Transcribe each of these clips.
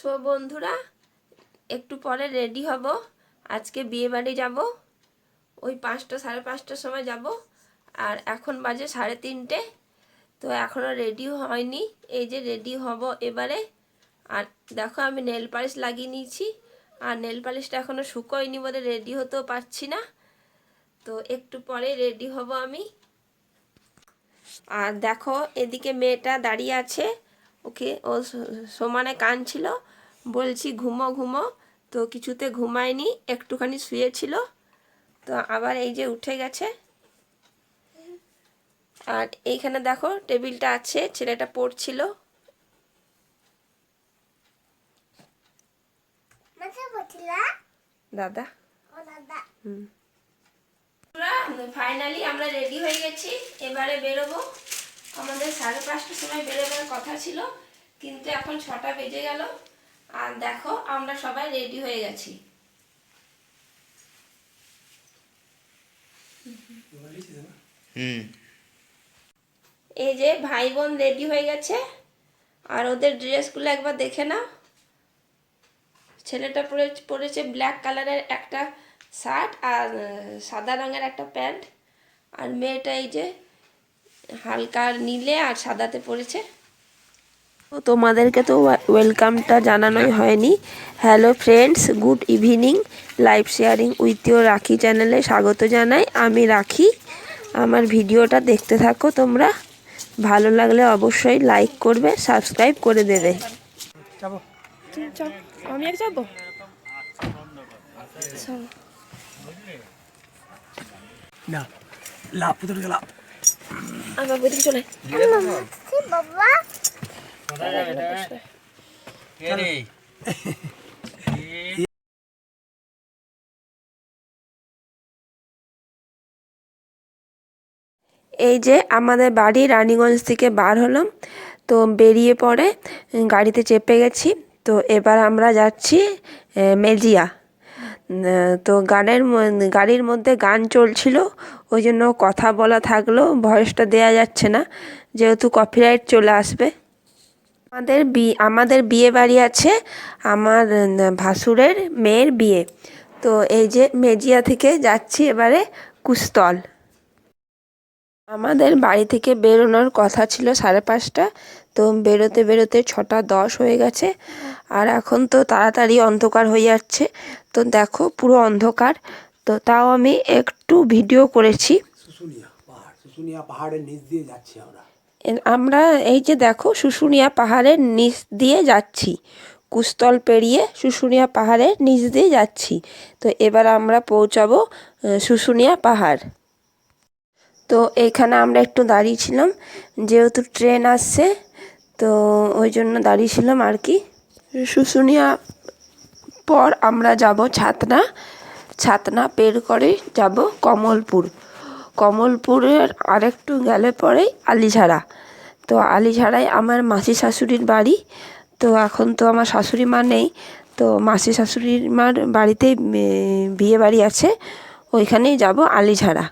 So বন্ধুরা, একটু পরে রেডি হব। আজকে বিয়ে বাড়ি যাব, ওই 5টা 5:30টার সময় যাব। আর এখন বাজে 3:30। তো এখনও রেডিও হয়নি, এই যে রেডি হব এবারে। আর দেখো আমি নেল পালিশ লাগিয়ে নিয়েছি, আর নেল পালিশটা এখনও শুকোয়নি বলে রেডি হতেও পারছি না। তো একটু পরে রেডি হব আমি। আর দেখো এদিকে মেয়েটা দাঁড়িয়ে আছে, ওকে ও সমানে কাঁদছিল, বলছি ঘুমো ঘুমো, তো কিছুতে ঘুমায়নি, একটুখানি শুয়েছিল। তো আবার এই যে উঠে গেছে। আর এইখানে দেখো টেবিলটা আছে, ছেলেটা পড়ছিল। দাদা ফাইনালি আমরা রেডি হয়ে গেছি, এবারে বেরোবো। আমাদের 5:30টার সময় বেরোবার কথা ছিল, কিন্তু এখন 6টা বেজে গেল। আর দেখো আমরা সবাই রেডি হয়ে গেছি। এই যে ভাই বোন রেডি হয়ে গেছে, আর ওদের ড্রেসগুলো একবার দেখে নাও। ছেলেটা পরেছে ব্ল্যাক কালারের একটা শার্ট আর সাদা রঙের একটা প্যান্ট, আর মেয়েটা এই যে হালকা নীলে আর সাদাতে পরেছে। তোমাদেরকে তো ওয়েলকামটা জানানোই হয়নি। Hello friends, good evening. Live sharing with your রাখি চ্যানেলে স্বাগত জানাই। আমি রাখি, আমার ভিডিওটা দেখতে থাকো তোমরা। ভালো লাগলে অবশ্যই লাইক করবে, সাবস্ক্রাইব করে দেবে। আমি এক যাবো না, লাভ পুতুল গেলাম। আমার বইদিকে চলে বাবা। এই যে আমাদের বাড়ি রানীগঞ্জ থেকে বার হলাম, তো বেরিয়ে পড়ে গাড়িতে চেপে গেছি। তো এবার আমরা যাচ্ছি মেজিয়া। তো গাড়ির মধ্যে গান চলছিল, ওই জন্য কথা বলা থাকলেও ভয়েসটা দেয়া যাচ্ছে না, যেহেতু কপিরাইট চলে আসবে। আমাদের বিয়ে বাড়ি আছে, আমার ভাসুরের মেয়ের বিয়ে। তো এই যে মেজিয়া থেকে যাচ্ছি এবারে কুস্তল। আমাদের বাড়ি থেকে বেরোনোর কথা ছিল 5:30, তো বেরোতে বেরোতে 6:10 হয়ে গেছে। আর এখন তো তাড়াতাড়ি অন্ধকার হয়ে যাচ্ছে, তো দেখো পুরো অন্ধকার। তো তাও আমি একটু ভিডিও করেছি। শুশুনিয়া পাহাড়ের নিচ দিয়ে যাচ্ছি আমরা। এই যে দেখো শুশুনিয়া পাহাড়ের নিচ দিয়ে যাচ্ছি, কুস্তল পেরিয়ে শুশুনিয়া পাহাড়ের নিচ দিয়ে যাচ্ছি। তো এবার আমরা পৌঁছাবো শুশুনিয়া পাহাড়। তো এইখানে আমরা একটু দাঁড়িয়েছিলাম, যেহেতু ট্রেন আসছে, তো ওই জন্য দাঁড়িয়েছিলাম আর কি। শুশুনিয়া পর আমরা যাব ছাতনা। ছাতনা পের করে যাব কমলপুর। কমলপুরের আরেকটু গেলে পরেই আলিঝাড়া। তো আলিঝাড়ায় আমার মাসি শাশুড়ির বাড়ি। তো এখন তো আমার শাশুড়ি মা নেই, তো মাসি শাশুড়ির মার বাড়িতেই বিয়ে বাড়ি আছে, ওইখানেই যাব আলিঝাড়া।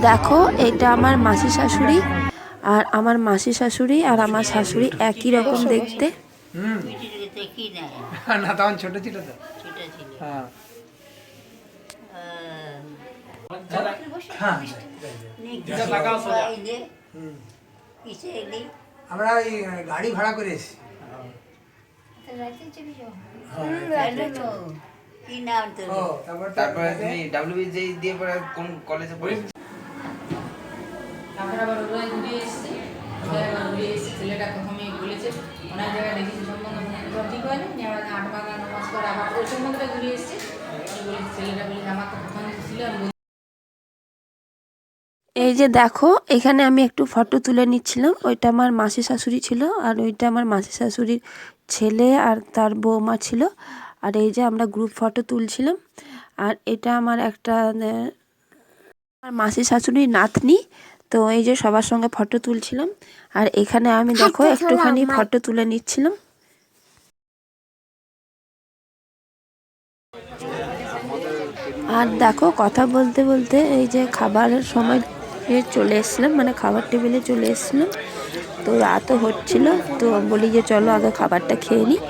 দেখো এটা আমার মাসি শাশুড়ি, আর আমার মাসি শাশুড়ি আর আমার শাশুড়ি একই রকম দেখতে। দেখি না না তখন ছোট ছিল তো। ছোট ছিল। হ্যাঁ আমরা এই গাড়ি ভাড়া করে এসেছি। কি নাম তোর? তারপরে তুমি WBJ দিয়ে পরে কোন কলেজে পড়েছো? তারপরে আবার ওরা ঘুরে এসেছে, ছেলেটা প্রথমে বলেছে অনেক জায়গায় দেখেছি সম্বন্ধ সব ঠিক হয়নি, নিয়ে আবার 8 বাগা 9 মাস পর আবার ওই সম্বন্ধটা ঘুরে এসেছে। ছেলেটা বলেছে আমার তো প্রথম ছিল আমি এই যে দেখো এখানে আমি একটু ফটো তুলে নিচ্ছিলাম, ওইটা আমার মাসি শাশুড়ি ছিল আর ওইটা আমার মাসি শাশুড়ির ছেলে আর তার বৌমা ছিল। আর এই যে আমরা গ্রুপ ফটো তুলছিলাম। আর এটা আমার একটা আমার মাসি শাশুড়ির নাতনি। তো এই যে সবার সঙ্গে ফটো তুলছিলাম। আর এখানে আমি দেখো একটুখানি ফটো তুলে নিচ্ছিলাম। আর দেখো কথা বলতে বলতে এই যে খাবারের সময় চলে এসেছিলাম, মানে খাবার টেবিলে চলে এসেছিলাম। তো রাতও হচ্ছিল, তো বলি যে চলো আগে খাবারটা খেয়ে নিই,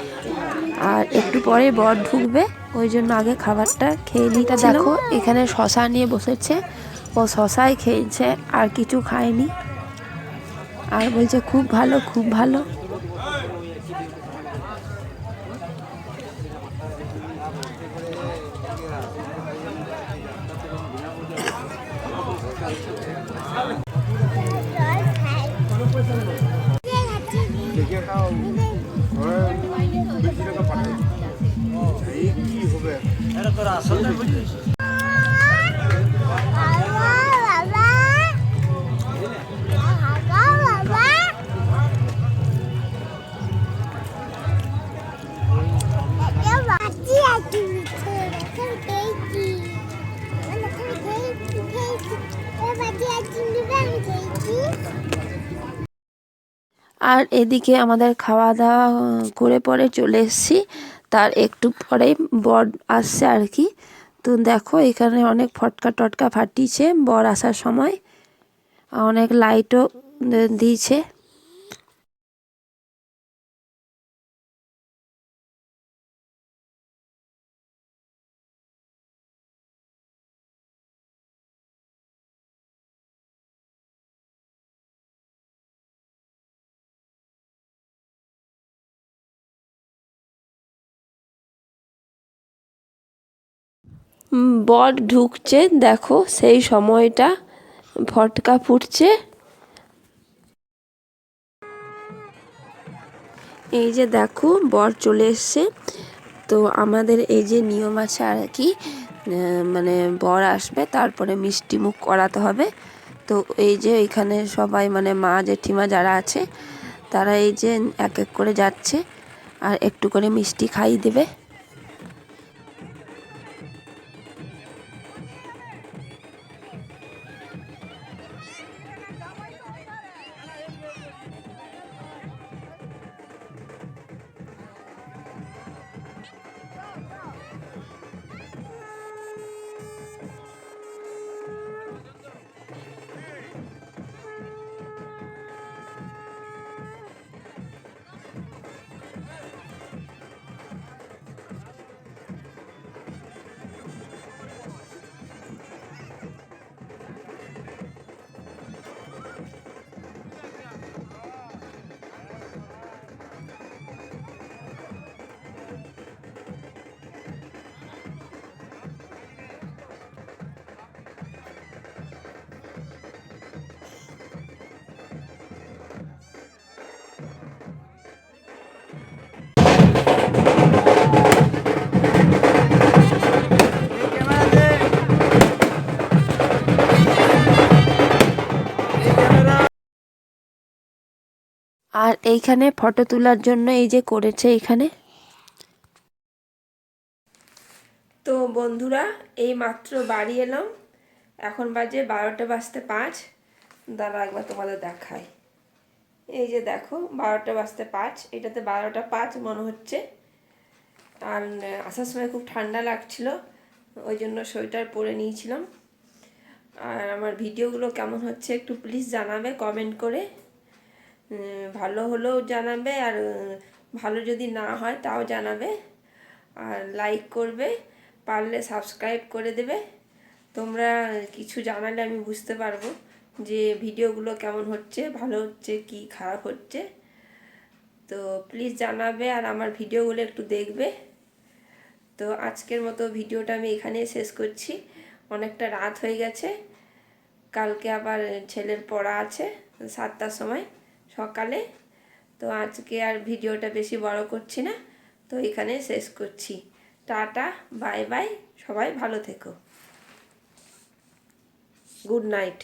আর একটু পরে বর ঢুকবে, ওই জন্য আগে খাবারটা খেয়ে নিতে। দেখো এখানে শশা নিয়ে বসেছে, ও শশাই খেয়েছে আর কিছু খায়নি, আর বলছে খুব ভালো খুব ভালো। আর এদিকে আমাদের খাওয়া দাওয়া করে পরে চলে এসেছি, তার একটু পরেই বর আসছে আর কি। তো দেখো এখানে অনেক ফটকা টটকা ফাটিয়েছে বর আসার সময়, অনেক লাইটও দিয়েছে। বর ঢুকছে, দেখো সেই সময়টা ফটকা ফুটছে। এই যে দেখো বর চলে এসছে। তো আমাদের এই যে নিয়ম আছে আর কি, মানে বর আসবে তারপরে মিষ্টি মুখ করাতে হবে। তো এই যে এখানে সবাই মানে মা জেঠিমা যারা আছে তারা এই যে এক এক করে যাচ্ছে আর একটু করে মিষ্টি খাইয়ে দেবে। আর এইখানে ফটো তোলার জন্য এই যে করেছে এখানে। তো বন্ধুরা এই মাত্র বাড়ি এলাম, এখন বাজে 12টা বাজতে 5। দাঁড়া একবার তোমাদের দেখাই। এই যে দেখো 12টা বাজতে 5, এটাতে 12টা 5 মনে হচ্ছে। আর আসার সময় খুব ঠান্ডা লাগছিল, ওই জন্য সোয়েটার পরে নিয়েছিলাম। আর আমার ভিডিওগুলো কেমন হচ্ছে একটু প্লিজ জানাবে কমেন্ট করে, ভালো হলেও জানাবে আর ভালো যদি না হয় তাও জানাবে, আর লাইক করবে, পারলে সাবস্ক্রাইব করে দেবে। তোমরা কিছু জানালে আমি বুঝতে পারবো যে ভিডিওগুলো কেমন হচ্ছে, ভালো হচ্ছে কি খারাপ হচ্ছে। তো প্লিজ জানাবে, আর আমার ভিডিওগুলো একটু দেখবে। তো আজকের মতো ভিডিওটা আমি এখানেই শেষ করছি, অনেকটা রাত হয়ে গেছে। কালকে আবার ছেলের পড়া আছে 7টার সময় সকালে। তো আজকে আর ভিডিওটা বেশি বড় করছি না, তো এখানে শেষ করছি। টাটা, বাই বাই, সবাই ভালো থেকো, গুড নাইট।